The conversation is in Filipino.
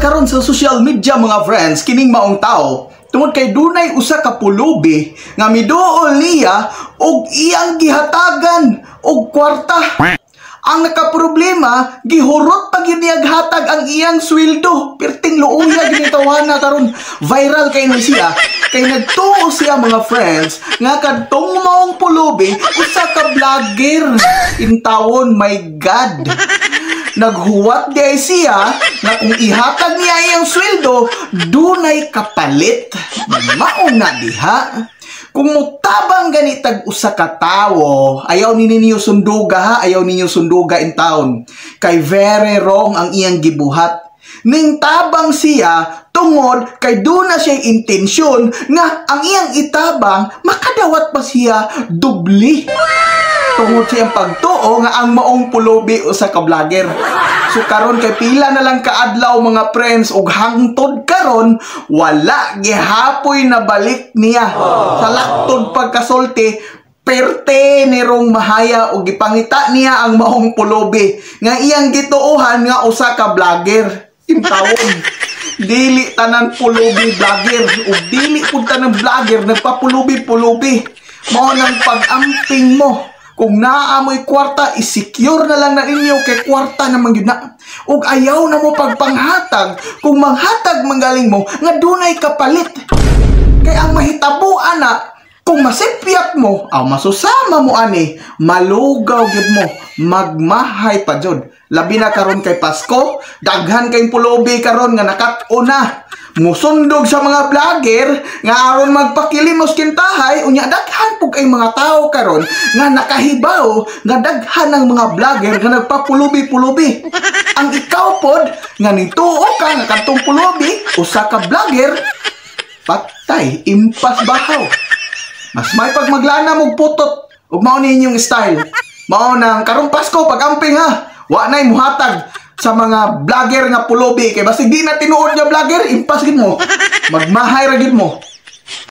viral karon sa social media mga friends kining maong tao tungod kay dunay usa ka pulubi nga miduol niya og iyang gihatagan og kwarta. Ang nakaproblema, gihurot pa gyud niya hatag ang iyang sweldo. Perting luuya ginitawana karon. Viral kay na siya. Kay nagtuo siya mga friends nga kadtong maong pulubi usa ka vlogger. Intawon, my God. Naghuwat di siya na kung ihatag niya iyang sweldo, dunay kapalit. Maong na diha. Kung mutabang ganitag usa ka tawo, ayaw ninyo sunduga ha, ayaw ninyo sunduga in town. Kay very wrong ang iyang gibuhat. Ning tabang siya tungod kay doon na siya intensyon nga ang iyang itabang makadawat pa siya dubli. Tungod siyang pagtuo nga ang maong pulubi usa ka vlogger. So karon kay pila na lang kaadlaw mga friends ug hangtod karon wala gihapoy na balik niya. Sa laktod pagkasulti perte ni rong mahaya ug gipangita niya ang maong pulubi nga iyang gituohan nga usa ka vlogger. Intawon dili tanan pulubi vlogger ug dili pud tanan vlogger nagpapulubi-pulubi. Mao nang pag-amping mo. Kung naamoy kwarta, isecure na lang na ninyo kay kwarta naman yun na. Ug ayaw na mo pagpanghatag, kung manghatag manggaling mo, nga dunay kapalit. Kaya ang mahitabuan na, kung masipyat mo, masusama mo ani, malugaw yun mo, magmahay pa jud. Labi na karon kay Pasko, daghan kay pulubi karon nga nakat-una. Musundog sa mga vlogger nga aron magpakilimos kintahay unya daghan pug kay mga tao karon nga nakahibaw nga daghan ng mga vlogger nga nagpapulubi-pulubi. Ang ikaw pod nga nituo ka nga kadtong pulubi usa ka vlogger patay impas bahaw. Mas may pag maglana mog putot ug mao ni inyong style. Mao nang karong Pasko pag-amping ha. Wa nay muhatag sa mga vlogger nga pulubi kay basig di na tinuod nga vlogger impas gid mo magmahay ra gid mo.